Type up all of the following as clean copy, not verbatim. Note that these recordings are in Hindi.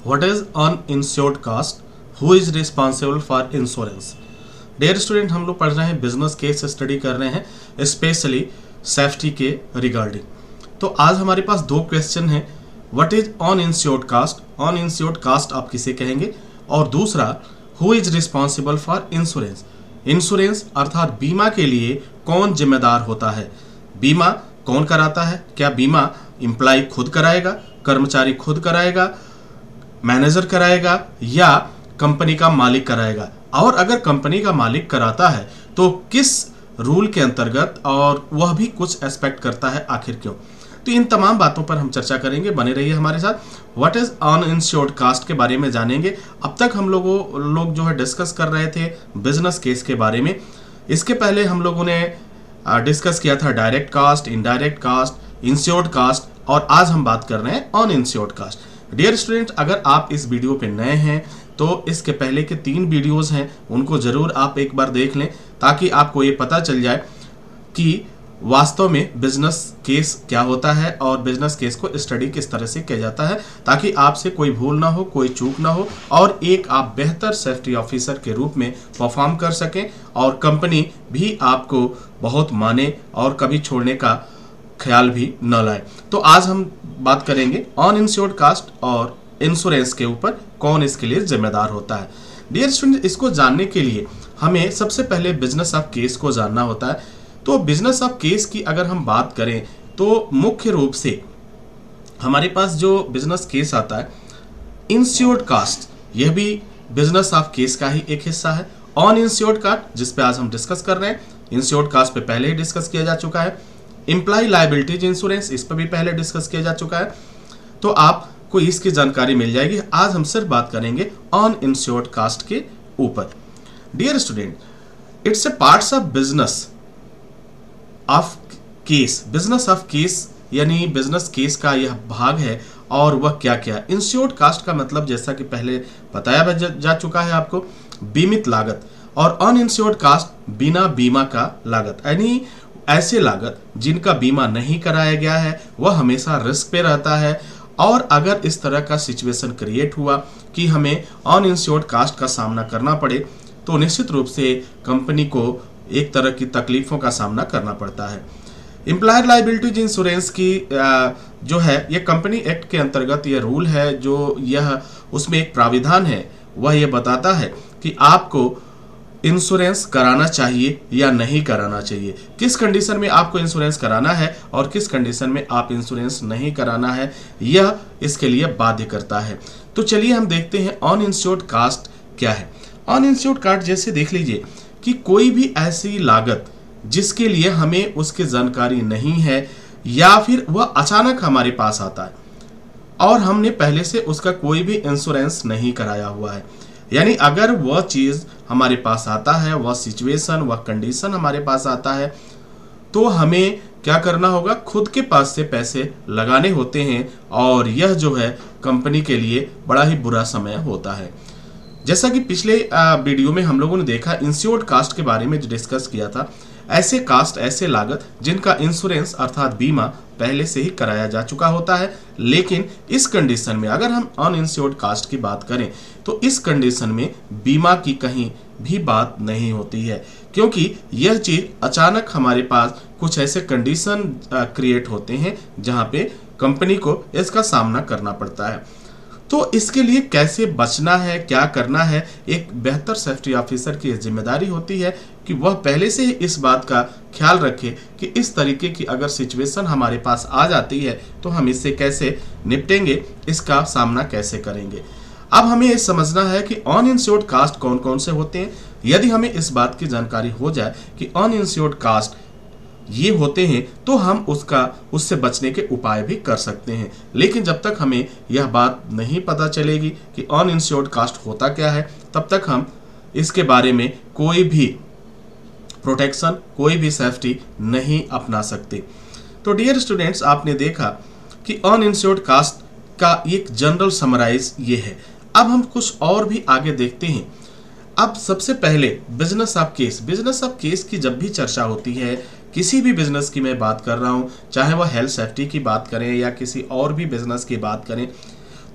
What is uninsured cost? Who is responsible for insurance? Dear student, हम लोग पढ़ रहे हैं बिजनेस केस स्टडी कर रहे हैं स्पेशली सेफ्टी के रिगार्डिंग। तो आज हमारे पास दो क्वेश्चन हैं। What is uninsured cost? Uninsured cost आप किसे कहेंगे? और दूसरा, who is responsible for insurance? Insurance अर्थात बीमा के लिए कौन जिम्मेदार होता है? बीमा कौन कराता है? क्या बीमा एम्प्लॉय खुद कराएगा, कर्मचारी खुद कराएगा, मैनेजर कराएगा, या कंपनी का मालिक कराएगा? और अगर कंपनी का मालिक कराता है तो किस रूल के अंतर्गत, और वह भी कुछ एस्पेक्ट करता है, आखिर क्यों? तो इन तमाम बातों पर हम चर्चा करेंगे। बने रहिए हमारे साथ। व्हाट इज अनइंश्योर्ड कास्ट के बारे में जानेंगे। अब तक हम लोग जो है डिस्कस कर रहे थे बिजनेस केस के बारे में। इसके पहले हम लोगों ने डिस्कस किया था direct cost, indirect cost, insured cost, और आज हम बात कर रहे हैं अनइंश्योर्ड कास्ट। डियर स्टूडेंट, अगर आप इस वीडियो पे नए हैं तो इसके पहले के 3 वीडियोस हैं, उनको जरूर आप एक बार देख लें ताकि आपको ये पता चल जाए कि वास्तव में बिजनेस केस क्या होता है और बिजनेस केस को स्टडी किस तरह से किया जाता है, ताकि आपसे कोई भूल ना हो, कोई चूक ना हो, और एक आप बेहतर सेफ्टी ऑफिसर के रूप में परफॉर्म कर सकें और कंपनी भी आपको बहुत माने और कभी छोड़ने का ख्याल भी न लाए। तो आज हम बात करेंगे अनइंश्योर्ड कास्ट और इंश्योरेंस के ऊपर, कौन इसके लिए जिम्मेदार होता है। डियर स्टूडेंट, इसको जानने के लिए हमें सबसे पहले बिजनेस ऑफ केस को जानना होता है। तो बिजनेस ऑफ केस की अगर हम बात करें तो मुख्य रूप से हमारे पास जो बिजनेस केस आता है, इंश्योर्ड कास्ट, यह भी बिजनेस ऑफ केस का ही एक हिस्सा है। अनइंश्योर्ड कास्ट, जिस पे आज हम डिस्कस कर रहे हैं, इंश्योर्ड कास्ट पे पहले ही डिस्कस किया जा चुका है। एम्प्लॉय लायबिलिटीज इंश्योरेंस, इस पर भी पहले डिस्कस किया जा चुका है, तो आपको इसकी जानकारी मिल जाएगी। आज हम सिर्फ बात करेंगे अनइंश्योर्ड कास्ट के ऊपर। Dear student, it's a parts of business of case. Business of case यानी बिजनेस केस का यह भाग है, और वह क्या क्या? इंश्योर्ड कास्ट का मतलब जैसा कि पहले बताया जा चुका है आपको, बीमित लागत, और अनइंश्योर्ड कास्ट बिना बीमा का लागत, यानी ऐसे लागत जिनका बीमा नहीं कराया गया है, वह हमेशा रिस्क पे रहता है। और अगर इस तरह का सिचुएशन क्रिएट हुआ कि हमें अनइंश्योर्ड कास्ट का सामना करना पड़े, तो निश्चित रूप से कंपनी को एक तरह की तकलीफों का सामना करना पड़ता है। एम्प्लॉयर लायबिलिटीज इंश्योरेंस की जो है, ये कंपनी एक्ट के अंतर्गत ये रूल है, जो यह उसमें एक प्राविधान है, वह ये बताता है कि आपको इंश्योरेंस कराना चाहिए या नहीं कराना चाहिए, किस कंडीशन में आपको इंश्योरेंस कराना है और किस कंडीशन में आप इंश्योरेंस नहीं कराना है, यह इसके लिए बाध्य करता है। तो चलिए हम देखते हैं अनइंश्योर्ड कास्ट क्या है। अनइंश्योर्ड कास्ट जैसे देख लीजिए कि कोई भी ऐसी लागत जिसके लिए हमें उसकी जानकारी नहीं है, या फिर वह अचानक हमारे पास आता है और हमने पहले से उसका कोई भी इंश्योरेंस नहीं कराया हुआ है। यानी अगर वह चीज हमारे पास आता है, वह सिचुएशन, वह कंडीशन हमारे पास आता है, तो हमें क्या करना होगा? खुद के पास से पैसे लगाने होते हैं, और यह जो है कंपनी के लिए बड़ा ही बुरा समय होता है। जैसा कि पिछले वीडियो में हम लोगों ने देखा, इंश्योर्ड कास्ट के बारे में जो डिस्कस किया था, ऐसे कास्ट, ऐसे लागत जिनका इंश्योरेंस अर्थात बीमा पहले से ही कराया जा चुका होता है। लेकिन इस कंडीशन में अगर हम अनइंश्योर्ड कास्ट की बात करें तो इस कंडीशन में बीमा की कहीं भी बात नहीं होती है, क्योंकि यह चीज अचानक हमारे पास कुछ ऐसे कंडीशन क्रिएट होते हैं जहां पे कंपनी को इसका सामना करना पड़ता है। तो इसके लिए कैसे बचना है, क्या करना है, एक बेहतर सेफ्टी ऑफिसर की जिम्मेदारी होती है कि वह पहले से ही इस बात का ख्याल रखे कि इस तरीके की अगर सिचुएशन हमारे पास आ जाती है तो हम इससे कैसे निपटेंगे, इसका सामना कैसे करेंगे। अब हमें ये समझना है कि अनइंश्योर्ड कास्ट कौन कौन से होते हैं। यदि हमें इस बात की जानकारी हो जाए कि अनइंश्योर्ड कास्ट ये होते हैं, तो हम उससे बचने के उपाय भी कर सकते हैं। लेकिन जब तक हमें यह बात नहीं पता चलेगी कि अनइंश्योर्ड कास्ट होता क्या है, तब तक हम इसके बारे में कोई भी प्रोटेक्शन, कोई भी सेफ्टी नहीं अपना सकते। तो डियर स्टूडेंट्स, आपने देखा कि अनइंश्योर्ड कास्ट का एक जनरल समराइज ये है। अब हम कुछ और भी आगे देखते हैं। अब सबसे पहले business of case. Business of case की जब भी चर्चा होती है, किसी भी बिजनेस की मैं बात कर रहा हूं, चाहे वह हेल्थ सेफ्टी की बात करें या किसी और भी बिजनेस की बात करें,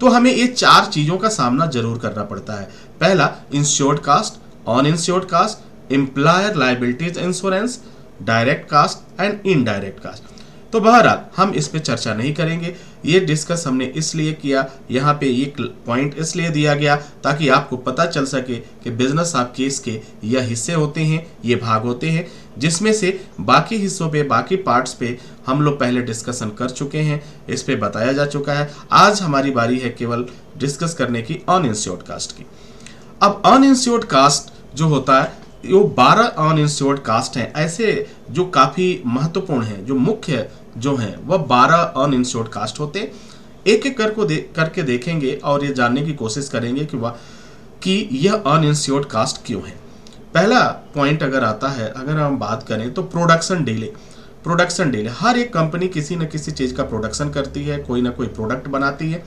तो हमें ये 4 चीजों का सामना जरूर करना पड़ता है। पहला, insured cost, uninsured cost, employer liabilities insurance, direct cost and indirect cost. तो बहरहाल हम इस पे चर्चा नहीं करेंगे, ये डिस्कस हमने इसलिए किया, यहाँ पे ये पॉइंट इसलिए दिया गया ताकि आपको पता चल सके कि बिजनेस ऑफ केस के यह हिस्से होते हैं, ये भाग होते हैं, जिसमें से बाकी हिस्सों पे, बाकी पार्ट्स पे हम लोग पहले डिस्कशन कर चुके हैं, इस पे बताया जा चुका है। आज हमारी बारी है केवल डिस्कस करने की अनइंश्योर्ड कास्ट की। अब अनइंश्योर्ड कास्ट जो होता है, वो 12 अनइंश्योर्ड कास्ट हैं ऐसे जो काफी महत्वपूर्ण हैं, जो मुख्य जो हैं वह 12 अनइंश्योर्ड कास्ट होते हैं। एक एक करके देखेंगे और ये जानने की कोशिश करेंगे कि यह अनइंश्योर्ड कास्ट क्यों है। पहला पॉइंट अगर आता है, अगर हम बात करें तो प्रोडक्शन डिले। प्रोडक्शन डिले, हर एक कंपनी किसी न किसी चीज का प्रोडक्शन करती है, कोई ना कोई प्रोडक्ट बनाती है।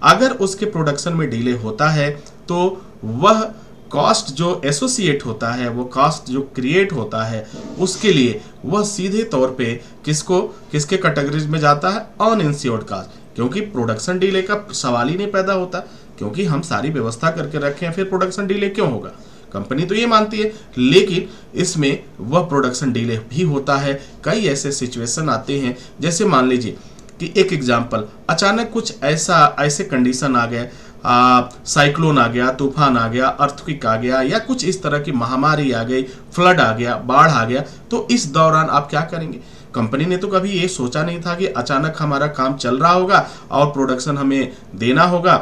अगर उसके प्रोडक्शन में डिले होता है तो वह कॉस्ट जो एसोसिएट होता है, वो कॉस्ट जो क्रिएट होता है, उसके लिए वह सीधे तौर पे किसके कैटेगरीज में जाता है, अनइंश्योर्ड कास्ट। क्योंकि प्रोडक्शन डिले का सवाल ही नहीं पैदा होता, क्योंकि हम सारी व्यवस्था करके रखे हैं, फिर प्रोडक्शन डिले क्यों होगा, कंपनी तो ये मानती है। लेकिन इसमें वह प्रोडक्शन डिले भी होता है। कई ऐसे सिचुएशन आते हैं, जैसे मान लीजिए कि एक एग्जाम्पल, अचानक कुछ ऐसे कंडीशन आ गए, साइक्लोन आ गया, तूफान आ गया, अर्थक्वेक आ गया, या कुछ इस तरह की महामारी आ गई, फ्लड आ गया, बाढ़ आ गया, तो इस दौरान आप क्या करेंगे। कंपनी ने तो कभी ये सोचा नहीं था कि अचानक हमारा काम चल रहा होगा और प्रोडक्शन हमें देना होगा,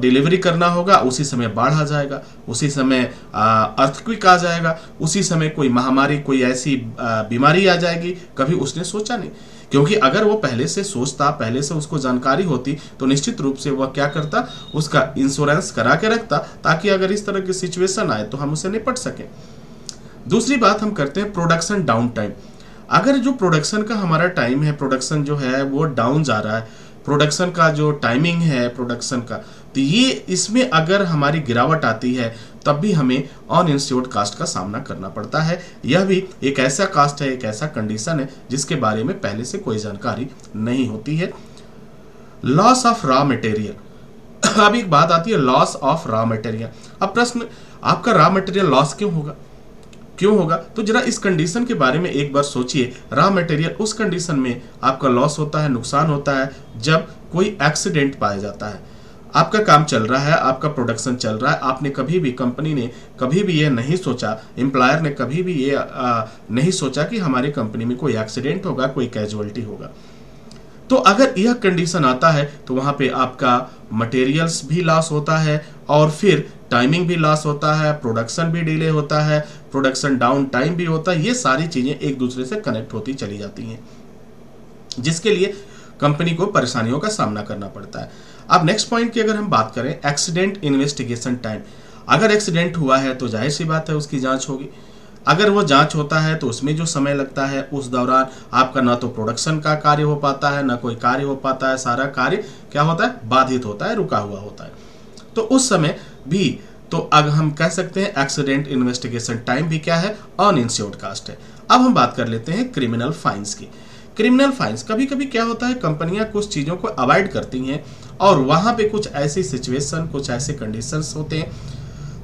डिलीवरी करना होगा, उसी समय बाढ़ आ जाएगा, उसी समय अर्थक्वेक आ जाएगा, उसी समय कोई महामारी, कोई ऐसी बीमारी आ जाएगी। कभी उसने सोचा नहीं, क्योंकि अगर वो पहले से सोचता, पहले से उसको जानकारी होती, तो निश्चित रूप से वह क्या करता, उसका इंश्योरेंस करा के रखता, ताकि अगर इस तरह की सिचुएशन आए तो हम उसे निपट सकें। दूसरी बात हम करते हैं प्रोडक्शन डाउन टाइम। अगर जो प्रोडक्शन का हमारा टाइम है, प्रोडक्शन जो है वो डाउन जा रहा है, प्रोडक्शन का जो टाइमिंग है प्रोडक्शन का, तो ये इसमें अगर हमारी गिरावट आती है तब भी हमें अनइंश्योर्ड कास्ट का सामना करना पड़ता है। यह भी एक ऐसा कास्ट है, एक ऐसा कंडीशन है जिसके बारे में पहले से कोई जानकारी नहीं होती है। Loss of raw material. अब एक बात आती है लॉस ऑफ रॉ मटेरियल। अब प्रश्न, आपका रॉ मटेरियल लॉस क्यों होगा? तो जरा इस कंडीशन के बारे में एक बार सोचिए। रॉ मटेरियल उस कंडीशन में आपका लॉस होता है, नुकसान होता है, जब कोई एक्सीडेंट पाया जाता है। आपका काम चल रहा है, आपका प्रोडक्शन चल रहा है, आपने कभी भी, कंपनी ने कभी भी ये नहीं सोचा, एम्प्लॉयर ने कभी भी ये नहीं सोचा कि हमारी कंपनी में कोई एक्सीडेंट होगा, कोई कैजुअलिटी होगा। तो अगर यह कंडीशन आता है तो वहां पे आपका मटेरियल्स भी लॉस होता है, और फिर टाइमिंग भी लॉस होता है, प्रोडक्शन भी डिले होता है, प्रोडक्शन डाउन टाइम भी होता है। ये सारी चीजें एक दूसरे से कनेक्ट होती चली जाती हैं, जिसके लिए कंपनी को परेशानियों का सामना करना पड़ता है। अब नेक्स्ट पॉइंट की अगर हम बात करें, एक्सीडेंट इन्वेस्टिगेशन टाइम। अगर एक्सीडेंट हुआ है तो जाहिर सी बात है उसकी जांच होगी। अगर वो जांच होता है तो उसमें जो समय लगता है, उस दौरान आपका ना तो प्रोडक्शन का कार्य हो पाता है, ना कोई कार्य हो पाता है, सारा कार्य क्या होता है, बाधित होता है, रुका हुआ होता है। तो उस समय भी तो अगर हम कह सकते हैं एक्सीडेंट इन्वेस्टिगेशन टाइम भी क्या है, अनइंश्योर्ड कास्ट है। अब हम बात कर लेते हैं क्रिमिनल फाइन्स की। क्रिमिनल फाइन्स, कभी कभी क्या होता है, कंपनियां कुछ चीजों को अवॉइड करती हैं और वहां पे कुछ ऐसी सिचुएशन, कुछ ऐसे कंडीशंस होते हैं,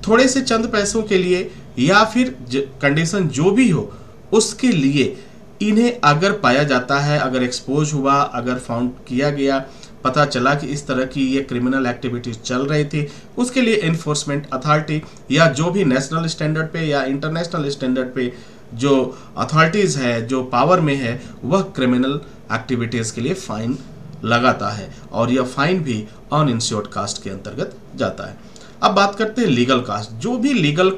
थोड़े से चंद पैसों के लिए या फिर कंडीशन जो भी हो उसके लिए इन्हें अगर पाया जाता है, अगर एक्सपोज हुआ, अगर फाउंड किया गया, पता चला कि इस तरह की ये क्रिमिनल एक्टिविटीज चल रही थी, उसके लिए एनफोर्समेंट अथॉरिटी या जो भी नेशनल स्टैंडर्ड पे या इंटरनेशनल स्टैंडर्ड पे जो अथॉरिटीज है, जो पावर में है, वह क्रिमिनल एक्टिविटीज के लिए फाइन लगाता है, और यह फाइन भी अनइंश्योर्ड कास्ट के अंतर्गत जाता है। अब बात करते हैं लीगल कास्ट। जो भी लीगल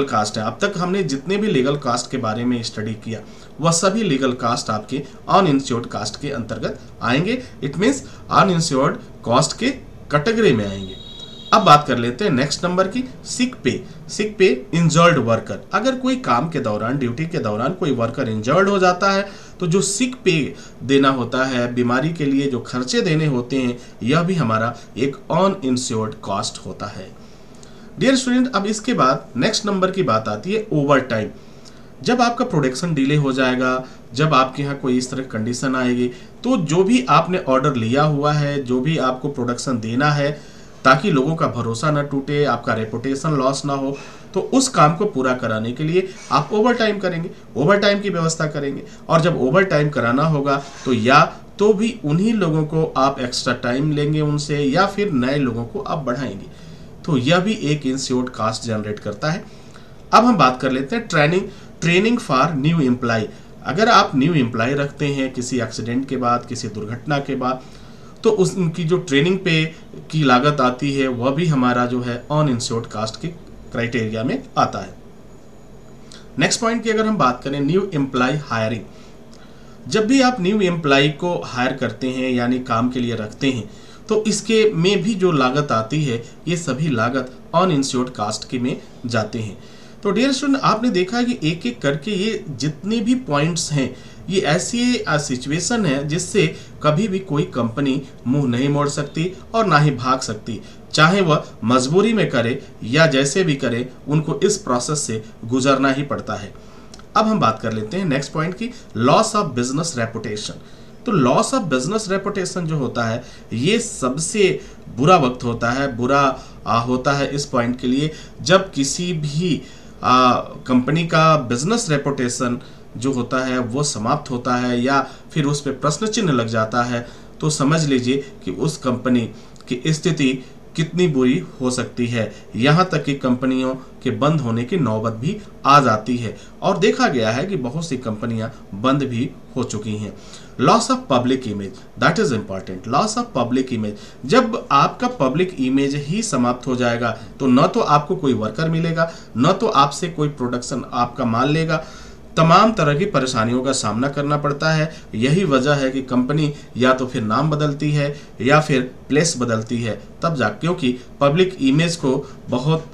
कास्ट है, अब तक हमने जितने भी लीगल कास्ट के बारे में स्टडी किया, वह सभी लीगल कास्ट आपके अनइंश्योर्ड कास्ट के अंतर्गत आएंगे। इट मींस अनइंश्योर्ड कास्ट के कैटेगरी में आएंगे। अब बात कर लेते हैं नेक्स्ट नंबर की, सिक पे इंजर्ड वर्कर। अगर कोई काम के दौरान, ड्यूटी के दौरान कोई वर्कर इंजर्ड हो जाता है तो जो सिक पे देना होता है, बीमारी के लिए जो खर्चे देने होते हैं, यह भी हमारा एक अनइंश्योर्ड कॉस्ट होता है। डियर स्टूडेंट, अब इसके बाद नेक्स्ट नंबर की बात आती है ओवर टाइम। जब आपका प्रोडक्शन डिले हो जाएगा, जब आपके यहाँ कोई इस तरह कंडीशन आएगी, तो जो भी आपने ऑर्डर लिया हुआ है, जो भी आपको प्रोडक्शन देना है, ताकि लोगों का भरोसा ना टूटे, आपका रेपुटेशन लॉस ना हो, तो उस काम को पूरा कराने के लिए आप ओवर टाइम करेंगे, ओवर टाइम की व्यवस्था करेंगे। और जब ओवर टाइम कराना होगा तो या तो भी उन्हीं लोगों को आप एक्स्ट्रा टाइम लेंगे उनसे, या फिर नए लोगों को आप बढ़ाएंगे। तो यह भी एक इंश्योर्ड कास्ट जनरेट करता है। अब हम बात कर लेते हैं ट्रेनिंग फॉर न्यू एम्प्लॉय। अगर आप न्यू एम्प्लॉय रखते हैं किसी एक्सीडेंट के बाद, किसी दुर्घटना के बाद, तो उनकी जो ट्रेनिंग पे की लागत आती है वह भी हमारा जो है ऑन इंश्योर्ड कास्ट के क्राइटेरिया में आता है। नेक्स्ट पॉइंट की अगर हम बात करें, न्यू एम्प्लॉय हायरिंग। जब भी आप न्यू एम्प्लॉय को हायर करते हैं यानी काम के लिए रखते हैं, तो इसके में भी जो लागत आती है ये सभी लागत ऑन इंश्योर्ड कास्ट के में जाते हैं। तो डियर स्टूडेंट, आपने देखा है कि एक एक करके ये जितने भी पॉइंट्स हैं, ये ऐसी सिचुएशन है जिससे कभी भी कोई कंपनी मुंह नहीं मोड़ सकती और ना ही भाग सकती। चाहे वह मजबूरी में करे या जैसे भी करे, उनको इस प्रोसेस से गुजरना ही पड़ता है। अब हम बात कर लेते हैं नेक्स्ट पॉइंट की, लॉस ऑफ बिजनेस रेपुटेशन। तो लॉस ऑफ बिजनेस रेपुटेशन जो होता है, ये सबसे बुरा वक्त होता है, बुरा होता है इस पॉइंट के लिए, जब किसी भी कंपनी का बिजनेस रेपुटेशन जो होता है वो समाप्त होता है या फिर उस पर प्रश्न चिन्ह लग जाता है, तो समझ लीजिए कि उस कंपनी की स्थिति कितनी बुरी हो सकती है। यहाँ तक कि कंपनियों के बंद होने की नौबत भी आ जाती है, और देखा गया है कि बहुत सी कंपनियां बंद भी हो चुकी हैं। Loss of public image, that is important. Loss of public image, जब आपका पब्लिक इमेज ही समाप्त हो जाएगा तो न तो आपको कोई वर्कर मिलेगा, न तो आपसे कोई प्रोडक्शन आपका माल लेगा, तमाम तरह की परेशानियों का सामना करना पड़ता है। यही वजह है कि कंपनी या तो फिर नाम बदलती है या फिर प्लेस बदलती है, तब जा, क्योंकि पब्लिक इमेज को बहुत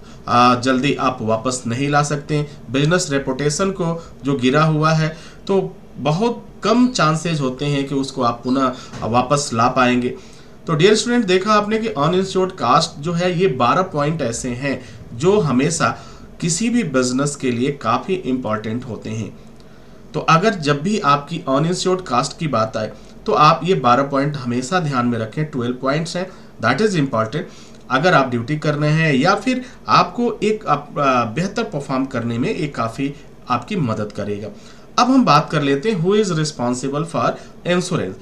जल्दी आप वापस नहीं ला सकते। बिजनेस रेपुटेशन को जो गिरा हुआ है, तो बहुत कम चांसेस होते हैं कि उसको आप पुनः वापस ला पाएंगे। तो डियर स्टूडेंट, देखा आपने कि ऑन इंश्योर्ड कास्ट जो है, ये 12 पॉइंट ऐसे हैं जो हमेशा किसी भी बिजनेस के लिए काफ़ी इंपॉर्टेंट होते हैं। तो अगर जब भी आपकी ऑन इंश्योर्ड कास्ट की बात आए, तो आप ये 12 पॉइंट हमेशा ध्यान में रखें। 12 पॉइंट्स हैं, दैट इज इंपॉर्टेंट। अगर आप ड्यूटी कर रहे हैं या फिर आपको एक बेहतर परफॉर्म करने में ये काफ़ी आपकी मदद करेगा। अब हम बात कर लेते हैं, who is responsible for insurance.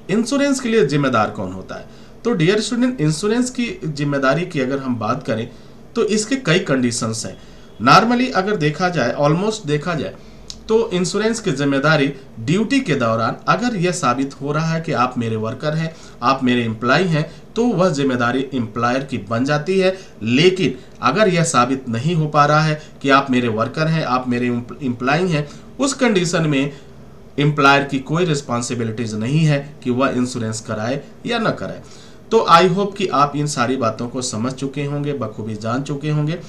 Insurance के लिए जिम्मेदार कौन होता है? तो डियर स्टूडेंट, इंश्योरेंस की जिम्मेदारी की अगर हम बात करें तो इसके कई कंडीशंस हैं। नॉर्मली अगर देखा जाए, ऑलमोस्ट देखा जाए, तो इंश्योरेंस की जिम्मेदारी ड्यूटी के दौरान अगर यह साबित हो रहा है कि आप मेरे वर्कर हैं, आप मेरे एम्प्लॉय हैं, तो वह जिम्मेदारी एम्प्लॉयर की बन जाती है। लेकिन अगर यह साबित नहीं हो पा रहा है कि आप मेरे वर्कर हैं, आप मेरे एम्प्लॉय हैं, उस कंडीशन में एम्प्लॉयर की कोई रिस्पॉन्सिबिलिटीज नहीं है कि वह इंश्योरेंस कराए या न कराए। तो आई होप कि आप इन सारी बातों को समझ चुके होंगे, बखूबी जान चुके होंगे।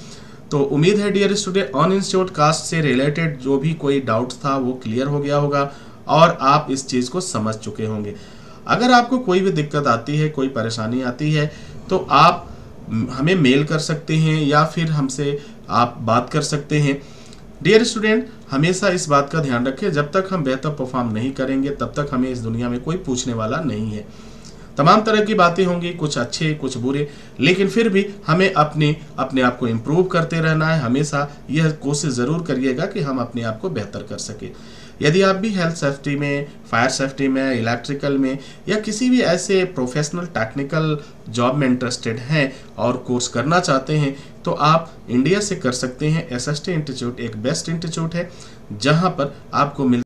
तो उम्मीद है dear student, uninsured cost से रिलेटेड जो भी कोई डाउट था वो क्लियर हो गया होगा और आप इस चीज़ को समझ चुके होंगे। अगर आपको कोई भी दिक्कत आती है, कोई परेशानी आती है, तो आप हमें मेल कर सकते हैं या फिर हमसे आप बात कर सकते हैं। डियर स्टूडेंट, हमेशा इस बात का ध्यान रखें, जब तक हम बेहतर परफॉर्म नहीं करेंगे तब तक हमें इस दुनिया में कोई पूछने वाला नहीं है। तमाम तरह की बातें होंगी, कुछ अच्छे कुछ बुरे, लेकिन फिर भी हमें अपने आप को इम्प्रूव करते रहना है। हमेशा यह कोशिश ज़रूर करिएगा कि हम अपने आप को बेहतर कर सकें। यदि आप भी हेल्थ सेफ्टी में, फायर सेफ्टी में, इलेक्ट्रिकल में या किसी भी ऐसे प्रोफेशनल टेक्निकल जॉब में इंटरेस्टेड हैं और कोर्स करना चाहते हैं, तो आप इंडिया से कर सकते हैं। SST इंस्टीट्यूट एक बेस्ट इंस्टीट्यूट है जहां पर आपको